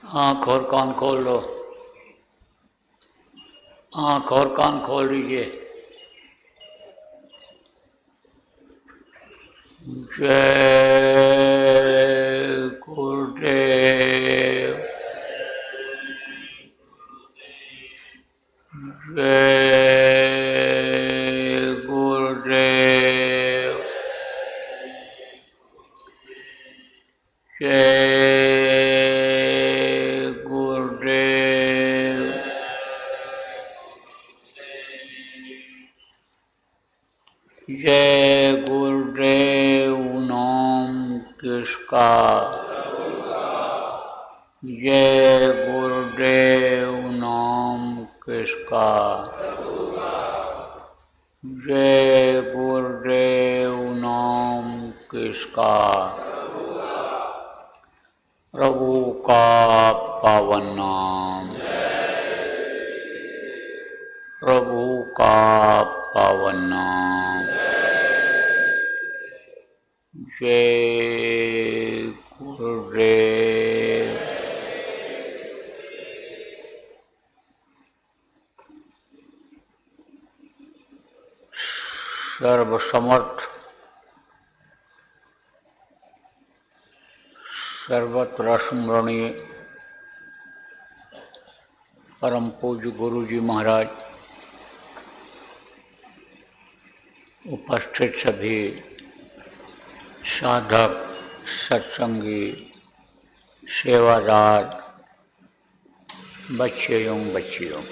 आँख और कान खोल लो। आँख और कान खोल लीजिए। जय गुरुदेव। जय गुरुदेव। जय गुरुदेव। जय गुरुदेव। नाम किसका? जय गुरुदेव। नाम किसका? जय गुरुदेव। नाम किसका? प्रभु का पावन नाम। प्रभु का पावन नाम। जय गुरुदेव। सर्वसमर्थ सर्वत्र स्मरणीय परम पूज्य गुरु जी महाराज, उपस्थित सभी साधक, सत्संगी, सेवादार, बच्चे एवं बच्चियों,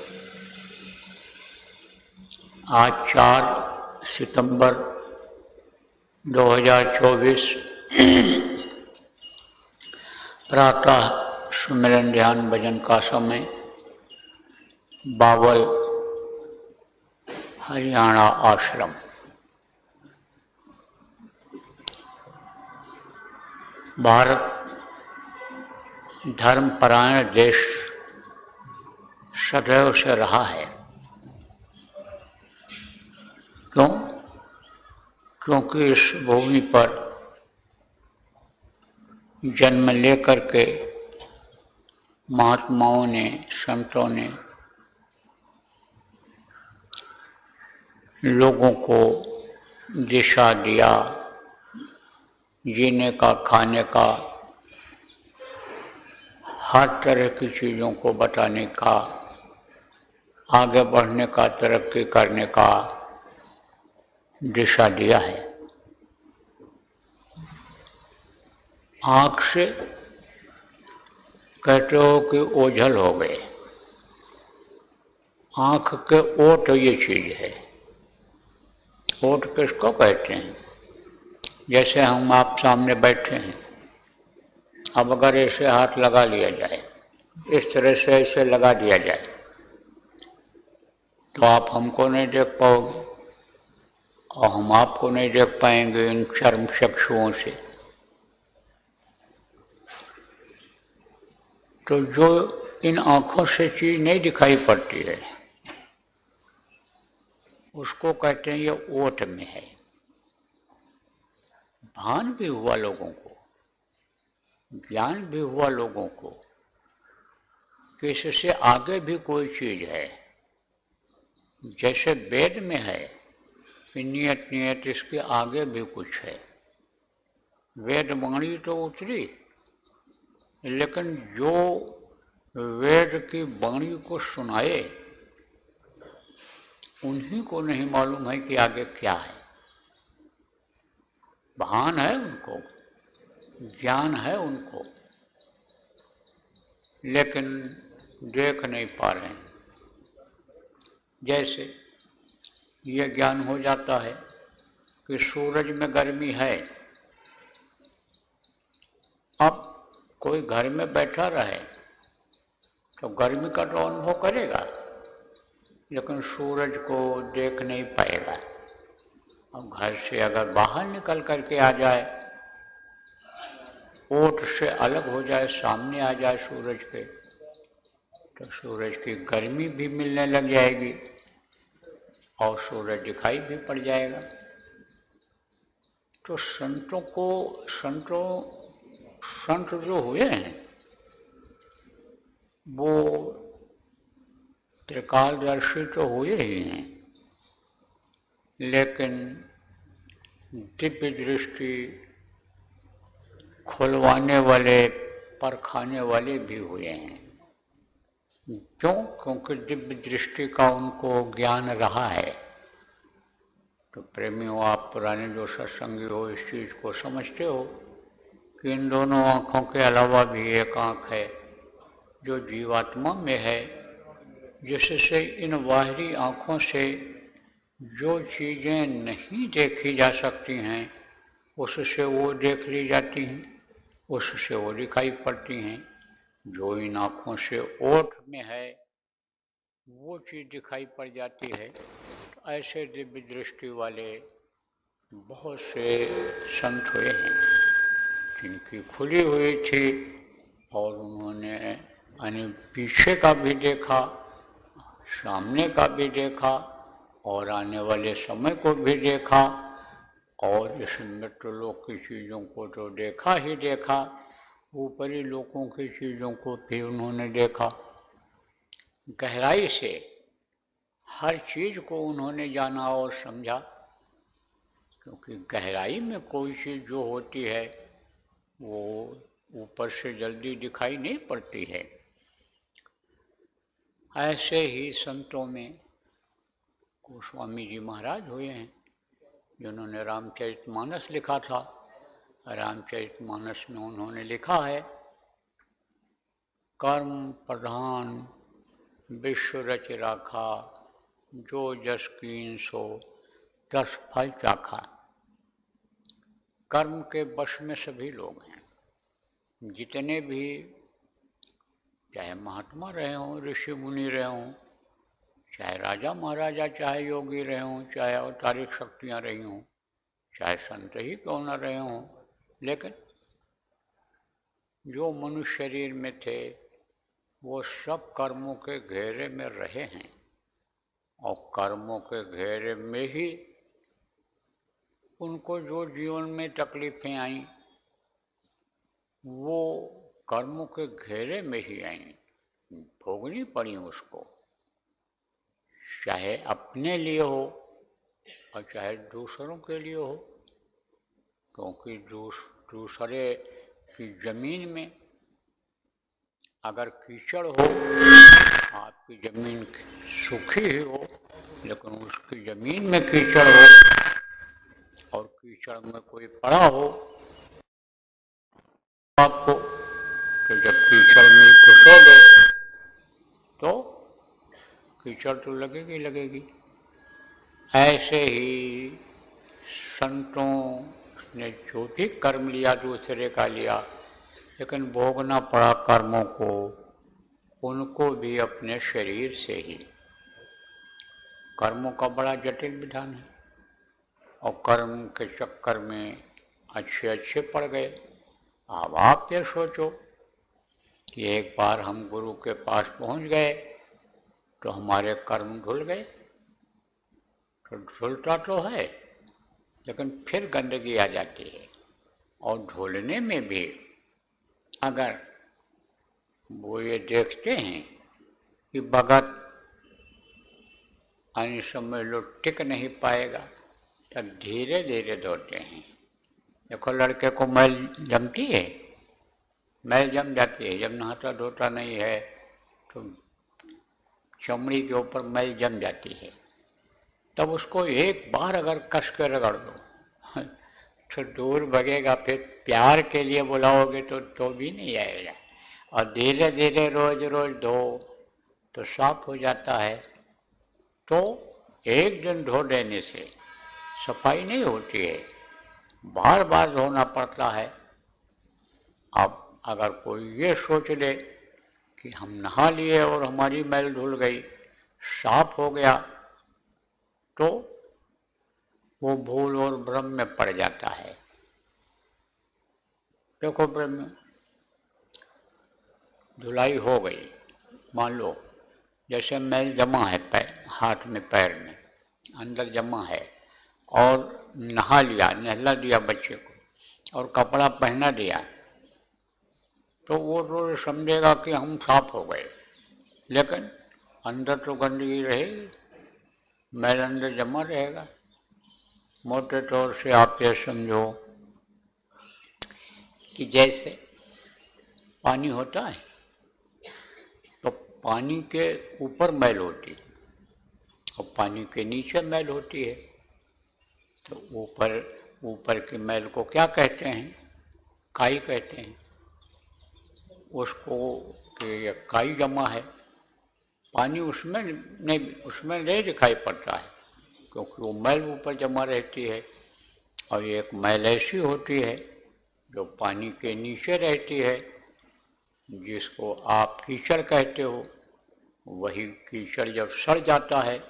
आज 4 सितंबर 2024 प्रातः सुमिरन ध्यान भजन का समय, बावल, हरियाणा आश्रम। भारत धर्मपरायण देश सदैव से रहा है। क्यों? क्योंकि इस भूमि पर जन्म लेकर के महात्माओं ने, संतों ने लोगों को दिशा दिया, जीने का, खाने का, हर तरह की चीज़ों को बताने का, आगे बढ़ने का, तरक्की करने का दिशा दिया है। आँख से कहते हो कि ओझल हो गए। आँख के ओट ये चीज़ है। ओट किसको कहते हैं? जैसे हम आप सामने बैठे हैं, अब अगर ऐसे हाथ लगा लिया जाए, इस तरह से ऐसे लगा दिया जाए, तो आप हमको नहीं देख पाओगे और हम आपको नहीं देख पाएंगे इन चर्म चक्षुओं से। तो जो इन आँखों से चीज़ नहीं दिखाई पड़ती है, उसको कहते हैं ये ओट में है। भान भी हुआ लोगों को, ज्ञान भी हुआ लोगों को कि इससे आगे भी कोई चीज़ है। जैसे वेद में है कि नियत नियत, इसके आगे भी कुछ है। वेद वाणी तो उतरी, लेकिन जो वेद की वाणी को सुनाए उन्हीं को नहीं मालूम है कि आगे क्या है। भान है उनको, ज्ञान है उनको, लेकिन देख नहीं पा रहे हैं। जैसे ये ज्ञान हो जाता है कि सूरज में गर्मी है, अब कोई घर में बैठा रहे तो गर्मी का तो अनुभव करेगा, लेकिन सूरज को देख नहीं पाएगा। अब घर से अगर बाहर निकल करके आ जाए, ओट से अलग हो जाए, सामने आ जाए सूरज के, तो सूरज की गर्मी भी मिलने लग जाएगी और सूरज दिखाई भी पड़ जाएगा। तो संत जो हुए हैं वो त्रिकालदर्शी तो हुए ही हैं, लेकिन दिव्य दृष्टि खुलवाने वाले, परखाने वाले भी हुए हैं। क्यों? क्योंकि दिव्य दृष्टि का उनको ज्ञान रहा है। तो प्रेमियों, आप पुराने जो सत्संगी हो इस चीज को समझते हो कि इन दोनों आँखों के अलावा भी एक आँख है जो जीवात्मा में है, जिससे इन बाहरी आँखों से जो चीज़ें नहीं देखी जा सकती हैं उससे वो देख ली जाती हैं, उससे वो दिखाई पड़ती हैं। जो इन आँखों से ओठ में है वो चीज़ दिखाई पड़ जाती है। तो ऐसे दिव्य दृष्टि वाले बहुत से संत हुए हैं जिनकी खुली हुई थी और उन्होंने यानी पीछे का भी देखा, सामने का भी देखा और आने वाले समय को भी देखा, और इस मृत्युलोक की चीज़ों को तो देखा ही देखा, ऊपरी लोकों की चीज़ों को भी उन्होंने देखा। गहराई से हर चीज़ को उन्होंने जाना और समझा, क्योंकि गहराई में कोई चीज़ जो होती है वो ऊपर से जल्दी दिखाई नहीं पड़ती है। ऐसे ही संतों में गोस्वामी जी महाराज हुए हैं जिन्होंने रामचरितमानस लिखा था। रामचरितमानस में उन्होंने लिखा है, कर्म प्रधान विश्व रच राखा, जो जस कीन सो तस फल चाखा। कर्म के वश में सभी लोग हैं, जितने भी, चाहे महात्मा रहे हों, ऋषि मुनि रहे हों, चाहे राजा महाराजा, चाहे योगी रहे हों, चाहे अवतारिक शक्तियाँ रही हों, चाहे संत ही क्यों न रहे हों, लेकिन जो मनुष्य शरीर में थे वो सब कर्मों के घेरे में रहे हैं, और कर्मों के घेरे में ही उनको जो जीवन में तकलीफें आईं वो कर्मों के घेरे में ही आईं, भोगनी पड़ी उसको, चाहे अपने लिए हो और चाहे दूसरों के लिए हो। क्योंकि दूसरे की जमीन में अगर कीचड़ हो, आपकी जमीन सूखी ही हो लेकिन उसकी जमीन में कीचड़ हो और कीचड़ में कोई पड़ा हो आपको, तो जब कीचड़ में घुसोगे तो कीचड़ तो लगेगी लगेगी। ऐसे ही संतों ने जो भी कर्म लिया दूसरे का लिया, लेकिन भोगना पड़ा कर्मों को उनको भी अपने शरीर से ही। कर्मों का बड़ा जटिल विधान है और कर्म के चक्कर में अच्छे अच्छे पड़ गए। अब आप ये सोचो कि एक बार हम गुरु के पास पहुंच गए तो हमारे कर्म धुल गए, तो धुलता तो है लेकिन फिर गंदगी आ जाती है। और धुलने में भी अगर वो ये देखते हैं कि भगत अन्य समय लो टिक नहीं पाएगा, तब धीरे धीरे धोते हैं। देखो लड़के को मैल जमती है, मैल जम जाती है, जब नहाता धोता नहीं है तो चमड़ी के ऊपर मैल जम जाती है, तब उसको एक बार अगर कस के रगड़ दो तो दूर भगेगा। फिर प्यार के लिए बुलाओगे तो भी नहीं आएगा, और धीरे धीरे रोज रोज धो तो साफ हो जाता है। तो एक दिन धो देने से सफाई नहीं होती है, बार बार धोना पड़ता है। अब अगर कोई ये सोच ले कि हम नहा लिए और हमारी मैल धुल गई, साफ हो गया, तो वो भूल और भ्रम में पड़ जाता है। देखो ब्रह्म, धुलाई हो गई, मान लो जैसे मैल जमा है हाथ में, पैर में अंदर जमा है, और नहा लिया, नहला दिया बच्चे को और कपड़ा पहना दिया, तो वो तो समझेगा कि हम साफ हो गए, लेकिन अंदर तो गंदगी रहेगी, मैल अंदर जमा रहेगा। मोटे तौर से आप ये समझो कि जैसे पानी होता है तो पानी के ऊपर मैल होती है और पानी के नीचे मैल होती है। तो ऊपर की मैल को क्या कहते हैं? काई कहते हैं उसको, कि ये काई जमा है। पानी उसमें नहीं दिखाई पड़ता है क्योंकि वो मैल ऊपर जमा रहती है। और एक मैल ऐसी होती है जो पानी के नीचे रहती है, जिसको आप कीचड़ कहते हो। वही कीचड़ जब सड़ जाता है,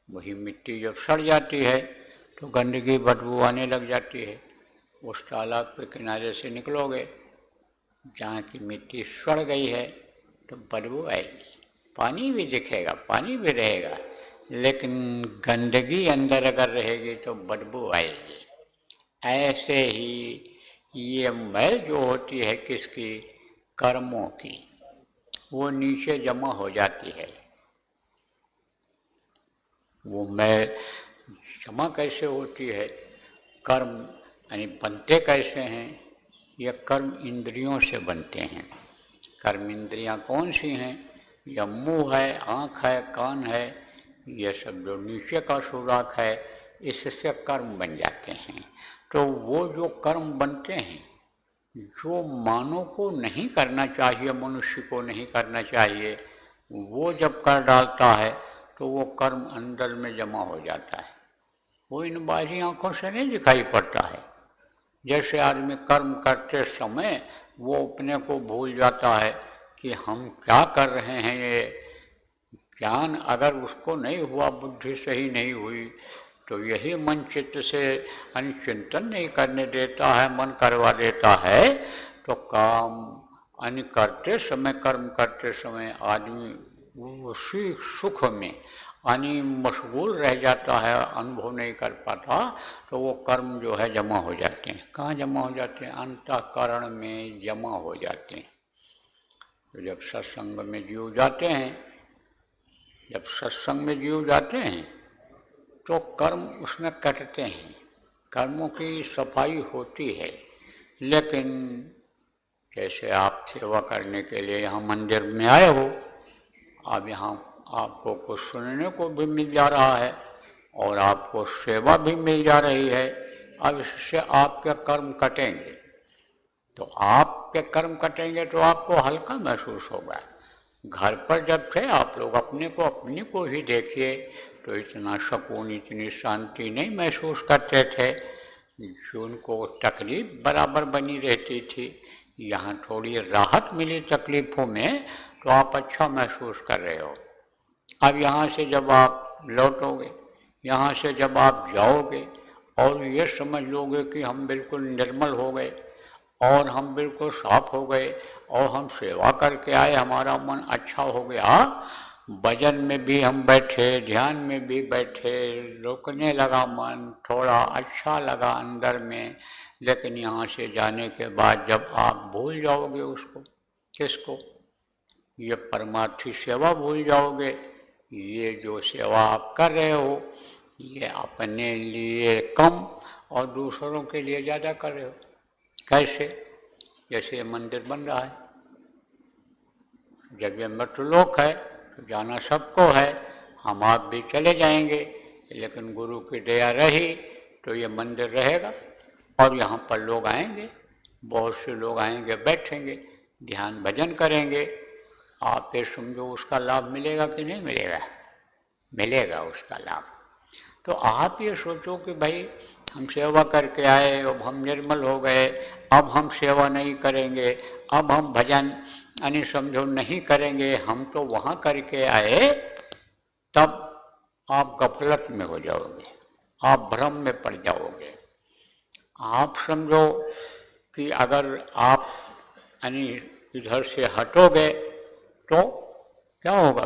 वही मिट्टी जब सड़ जाती है तो गंदगी बदबू आने लग जाती है। उस तालाब के किनारे से निकलोगे, जहाँ की मिट्टी सड़ गई है तो बदबू आएगी। पानी भी दिखेगा, पानी भी रहेगा, लेकिन गंदगी अंदर अगर रहेगी तो बदबू आएगी। ऐसे ही ये मैल जो होती है किसकी? कर्मों की, वो नीचे जमा हो जाती है। वो मैल जमा कैसे होती है? कर्म यानी बनते कैसे हैं? ये कर्म इंद्रियों से बनते हैं। कर्म इंद्रियां कौन सी हैं? यह मुंह है, आँख है, कान है, ये सब जो नीचे का सुराख है, इससे कर्म बन जाते हैं। तो वो जो कर्म बनते हैं, जो मानव को नहीं करना चाहिए, मनुष्य को नहीं करना चाहिए, वो जब कर डालता है तो वो कर्म अंदर में जमा हो जाता है। वो इन बाहरी आंखों से नहीं दिखाई पड़ता है। जैसे आदमी कर्म करते समय वो अपने को भूल जाता है कि हम क्या कर रहे हैं। ये ज्ञान अगर उसको नहीं हुआ, बुद्धि सही नहीं हुई, तो यही मन चित्त से अनुचिंतन नहीं करने देता है, मन करवा देता है, तो काम करते समय, कर्म करते समय आदमी उसी सुख में मशगूल रह जाता है, अनुभव नहीं कर पाता, तो वो कर्म जो है जमा हो जाते हैं। कहाँ जमा हो जाते हैं? अंतःकरण में जमा हो जाते हैं। तो जब सत्संग में जीव जाते हैं, तो कर्म उसमें कटते हैं, कर्मों की सफाई होती है। लेकिन जैसे आप सेवा करने के लिए यहाँ मंदिर में आए हो, अब यहाँ आपको कुछ सुनने को भी मिल जा रहा है और आपको सेवा भी मिल जा रही है। अब इससे आपके कर्म कटेंगे, तो आपके कर्म कटेंगे तो आपको हल्का महसूस होगा। घर पर जब थे आप लोग अपने को ही देखिए तो इतना सुकून, इतनी शांति नहीं महसूस करते थे। जो उनको तकलीफ बराबर बनी रहती थी, यहाँ थोड़ी राहत मिली तकलीफ़ों में तो आप अच्छा महसूस कर रहे हो। अब यहाँ से जब आप लौटोगे, यहाँ से जब आप जाओगे और ये समझ लोगे कि हम बिल्कुल निर्मल हो गए और हम बिल्कुल साफ हो गए और हम सेवा करके आए, हमारा मन अच्छा हो गया, भजन में भी हम बैठे, ध्यान में भी बैठे, रुकने लगा मन, थोड़ा अच्छा लगा अंदर में। लेकिन यहाँ से जाने के बाद जब आप भूल जाओगे उसको, किसको? ये परमार्थी सेवा भूल जाओगे। ये जो सेवा आप कर रहे हो, ये अपने लिए कम और दूसरों के लिए ज़्यादा कर रहे हो। कैसे? जैसे ये मंदिर बन रहा है, जब ये मृत्युलोक है तो जाना सबको है, हम आप भी चले जाएंगे, लेकिन गुरु की दया रही तो ये मंदिर रहेगा और यहाँ पर लोग आएंगे, बहुत से लोग आएंगे, बैठेंगे, ध्यान भजन करेंगे। आप ये समझो उसका लाभ मिलेगा कि नहीं मिलेगा? मिलेगा उसका लाभ। तो आप ये सोचो कि भाई हम सेवा करके आए, अब हम निर्मल हो गए, अब हम सेवा नहीं करेंगे, अब हम भजन समझो नहीं करेंगे, हम तो वहाँ करके आए, तब आप गफलत में हो जाओगे, आप भ्रम में पड़ जाओगे। आप समझो कि अगर आप इधर से हटोगे तो क्या होगा?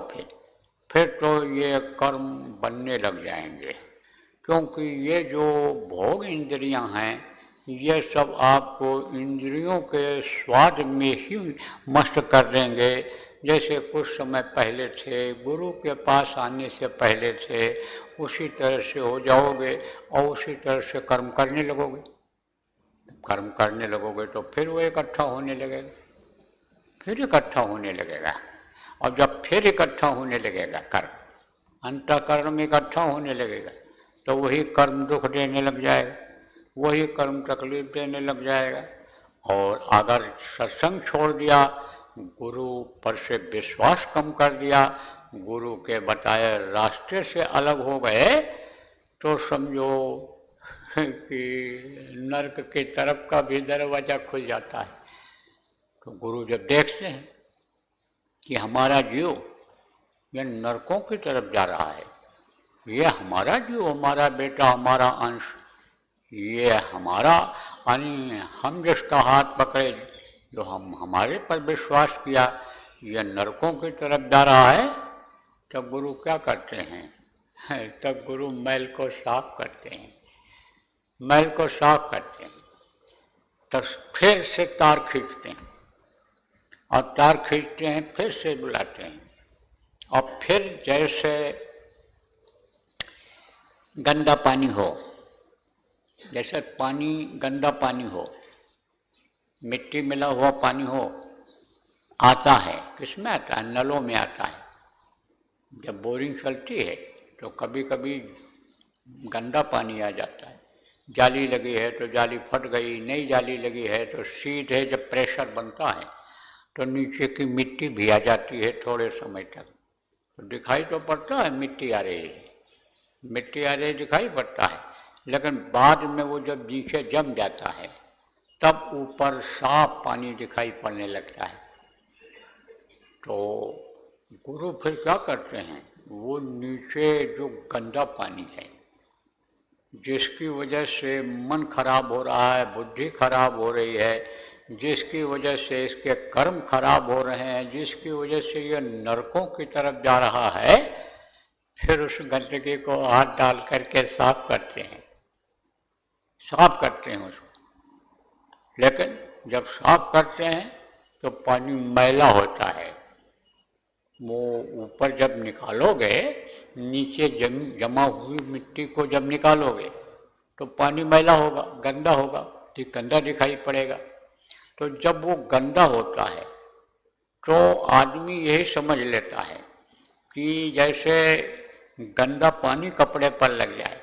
फिर तो ये कर्म बनने लग जाएंगे, क्योंकि ये जो भोग इंद्रियां हैं ये सब आपको इंद्रियों के स्वाद में ही मस्त कर देंगे। जैसे कुछ समय पहले थे, गुरु के पास आने से पहले थे, उसी तरह से हो जाओगे और उसी तरह से कर्म करने लगोगे। कर्म करने लगोगे तो फिर वो इकट्ठा होने लगेगा, फिर इकट्ठा होने लगेगा। और जब फिर इकट्ठा होने लगेगा कर्म, अंतःकरण में इकट्ठा होने लगेगा, तो वही कर्म दुख देने लग जाएगा, वही कर्म तकलीफ देने लग जाएगा। और अगर सत्संग छोड़ दिया, गुरु पर से विश्वास कम कर दिया, गुरु के बताए रास्ते से अलग हो गए, तो समझो कि नरक की तरफ का भी दरवाजा खुल जाता है। तो गुरु जब देखते हैं कि हमारा जीव यह नरकों की तरफ जा रहा है, ये हमारा जीव, हमारा बेटा, हमारा अंश, ये हमारा हम जिसका हाथ पकड़े, जो हम हमारे पर विश्वास किया, ये नरकों की तरफ जा रहा है, तब गुरु क्या करते हैं? तब गुरु मैल को साफ करते हैं, मैल को साफ करते हैं। तो फिर से तार खींचते हैं, और तार खींचते हैं, फिर से बुलाते हैं, और फिर जैसे गंदा पानी हो, जैसे पानी गंदा पानी हो, मिट्टी मिला हुआ पानी हो, आता है, किसमें आता है? नलों में आता है। जब बोरिंग चलती है तो कभी कभी गंदा पानी आ जाता है, जाली लगी है तो जाली फट गई, नई जाली लगी है तो सीधे जब प्रेशर बनता है तो नीचे की मिट्टी भी आ जाती है थोड़े समय तक। तो दिखाई तो पड़ता है मिट्टी आ रही है, मिट्टी आ रही दिखाई पड़ता है, लेकिन बाद में वो जब नीचे जम जाता है तब ऊपर साफ पानी दिखाई पड़ने लगता है। तो गुरु फिर क्या करते हैं? वो नीचे जो गंदा पानी है, जिसकी वजह से मन खराब हो रहा है, बुद्धि खराब हो रही है, जिसकी वजह से इसके कर्म खराब हो रहे हैं, जिसकी वजह से यह नरकों की तरफ जा रहा है, फिर उस गंदगी को हाथ डाल करके साफ करते हैं, साफ करते हैं उसको। लेकिन जब साफ करते हैं तो पानी मैला होता है, वो ऊपर जब निकालोगे, नीचे जमा हुई मिट्टी को जब निकालोगे तो पानी मैला होगा, गंदा होगा, तो गंदा दिखाई पड़ेगा। तो जब वो गंदा होता है तो आदमी यही समझ लेता है कि जैसे गंदा पानी कपड़े पर लग जाए,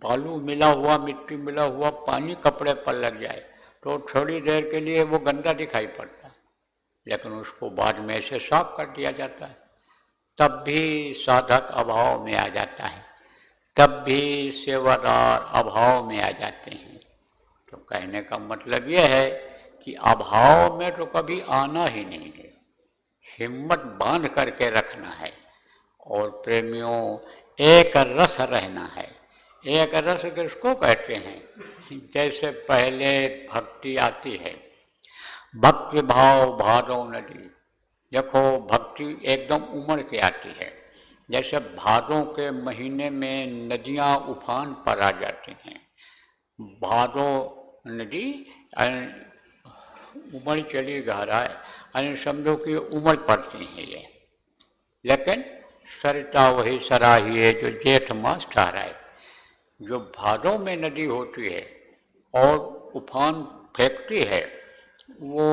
बालू मिला हुआ, मिट्टी मिला हुआ पानी कपड़े पर लग जाए तो थोड़ी देर के लिए वो गंदा दिखाई पड़ता है, लेकिन उसको बाद में ऐसे साफ कर दिया जाता है। तब भी साधक अभाव में आ जाता है, तब भी सेवादार अभाव में आ जाते हैं। तो कहने का मतलब यह है कि अभाव में तो कभी आना ही नहीं है, हिम्मत बांध करके रखना है। और प्रेमियों, एक रस रहना है। एक रस किसको कहते हैं? जैसे पहले भक्ति आती है, भक्ति भाव भादो नदी, देखो भक्ति एकदम उमड़ के आती है। जैसे भादों के महीने में नदियाँ उफान पर आ जाती हैं, भादो नदी उमड़ चली गहराए, समझो कि उमड़ पड़ती हैं ये। लेकिन सरिता वही सराही है जो जेठ मास ठहराए। जो भादों में नदी होती है और उफान फेंकती है, वो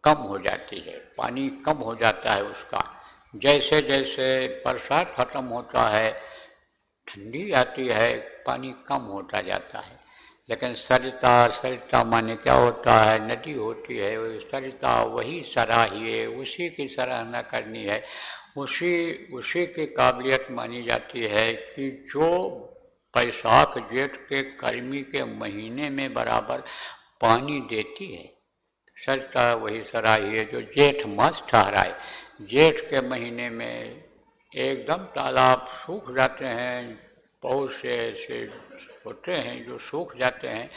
कम हो जाती है, पानी कम हो जाता है उसका। जैसे जैसे बरसात खत्म होता है, ठंडी आती है, पानी कम होता जाता है। लेकिन सरिता, सरिता माने क्या होता है? नदी होती है। सरिता वही सराहिए, उसी की सराहना करनी है, उसी की काबिलियत मानी जाती है कि जो बैसाख जेठ के गर्मी के महीने में बराबर पानी देती है। सरिता वही सराहिए जो जेठ मास ठहराए। जेठ के महीने में एकदम तालाब सूख जाते हैं, बहुत से ऐसे होते हैं जो सूख जाते हैं,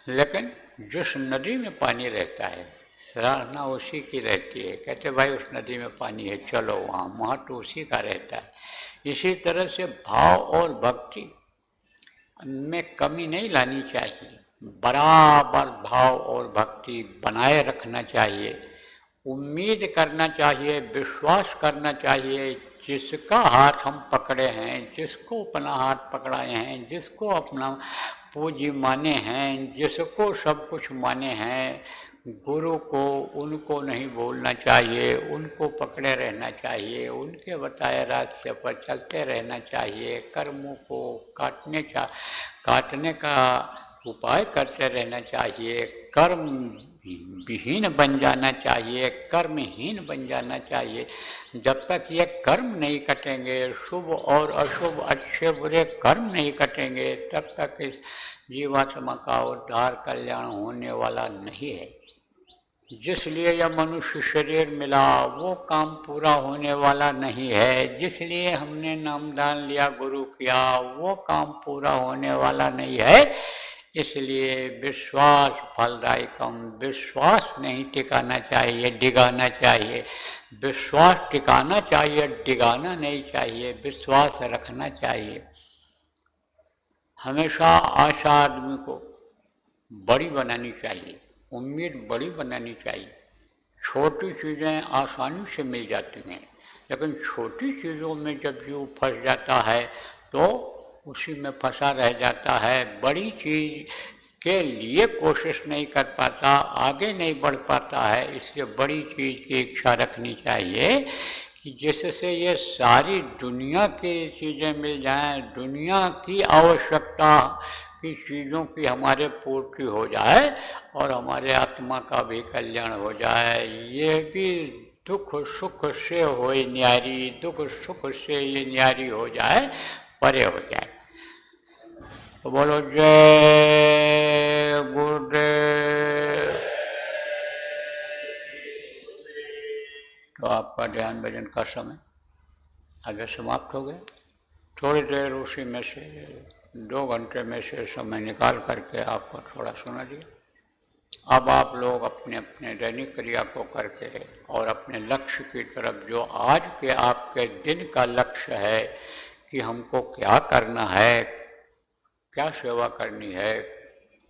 लेकिन जिस नदी में पानी रहता है सराहना उसी की रहती है। कहते भाई उस नदी में पानी है, चलो वहाँ तो उसी का रहता है। इसी तरह से भाव और भक्ति में कमी नहीं लानी चाहिए। बराबर भाव और भक्ति बनाए रखना चाहिए। उम्मीद करना चाहिए, विश्वास करना चाहिए, जिसका हाथ हम पकड़े हैं, जिसको अपना हाथ पकड़ाए हैं, जिसको अपना पूज्य माने हैं, जिसको सब कुछ माने हैं, गुरु को, उनको नहीं भूलना चाहिए, उनको पकड़े रहना चाहिए, उनके बताए रास्ते पर चलते रहना चाहिए, कर्मों को काटने का उपाय करते रहना चाहिए, कर्म विहीन बन जाना चाहिए, कर्महीन बन जाना चाहिए। जब तक ये कर्म नहीं कटेंगे, शुभ और अशुभ, अच्छे बुरे कर्म नहीं कटेंगे, तब तक इस जीवात्मा का उद्धार कल्याण होने वाला नहीं है। जिसलिए यह मनुष्य शरीर मिला वो काम पूरा होने वाला नहीं है। जिसलिए हमने नामदान लिया, गुरु किया, वो काम पूरा होने वाला नहीं है। इसलिए विश्वास फलदायकम, विश्वास नहीं टिकाना चाहिए, डिगाना चाहिए। विश्वास टिकाना चाहिए, डिगाना नहीं चाहिए, विश्वास रखना चाहिए। हमेशा आशा आदमी को बड़ी बनानी चाहिए, उम्मीद बड़ी बनानी चाहिए। छोटी चीज़ें आसानी से मिल जाती हैं, लेकिन छोटी चीज़ों में जब जीव फंस जाता है तो उसी में फंसा रह जाता है। बड़ी चीज़ के लिए कोशिश नहीं कर पाता, आगे नहीं बढ़ पाता है। इसलिए बड़ी चीज़ की इच्छा रखनी चाहिए कि जिससे ये सारी दुनिया की चीज़ें मिल जाएं, दुनिया की आवश्यकता की चीज़ों की हमारे पूर्ति हो जाए और हमारे आत्मा का भी कल्याण हो जाए। ये भी दुख सुख से होए न्यारी, दुख सुख से ये न्यारी हो जाए, परे हो जाए। तो बोलो जय गुरुदेव। तो आपका ध्यान भजन का समय आगे समाप्त हो गया। थोड़ी देर उसी में से 2 घंटे में से समय निकाल करके आपको थोड़ा सुना दिया। अब आप लोग अपने अपने दैनिक क्रिया को करके और अपने लक्ष्य की तरफ, जो आज के आपके दिन का लक्ष्य है कि हमको क्या करना है, क्या सेवा करनी है,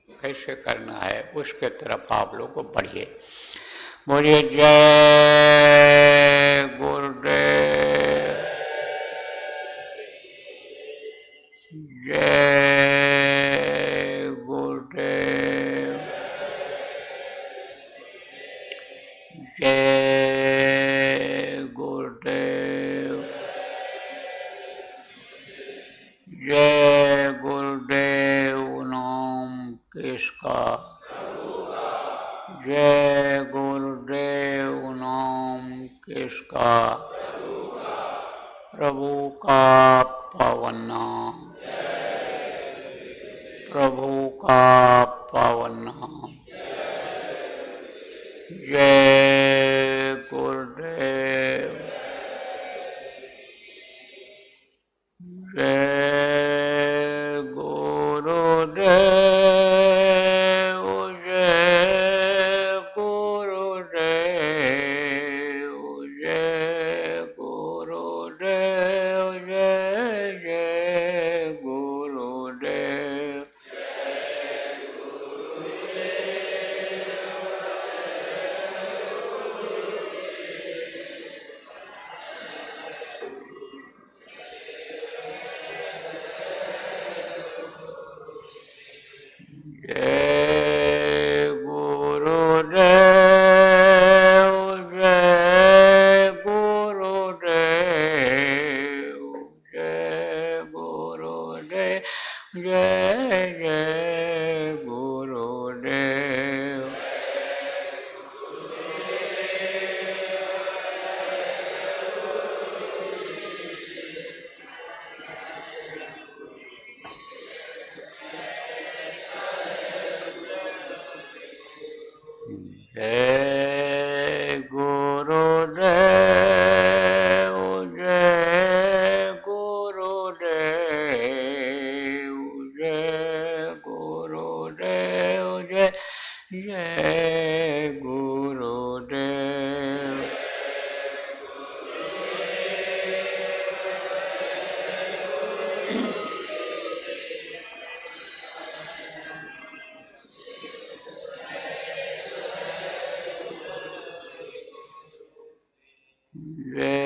कैसे करना है, उसके तरफ आप लोग को बढ़िए। बोलिए जय गुरुदेव, जय गुरुदेव, जय गुरुदेव, जय गुरुदेव। नाम किसका? जय गुरुदेव। नाम किसका? प्रभु का पावन नाम, प्रभु का पावन नाम। जय गुरुदेव, जय गुरुदेव, जय गुरुदेव, जय गुरुदेव, जय जय गुरुदेव। जय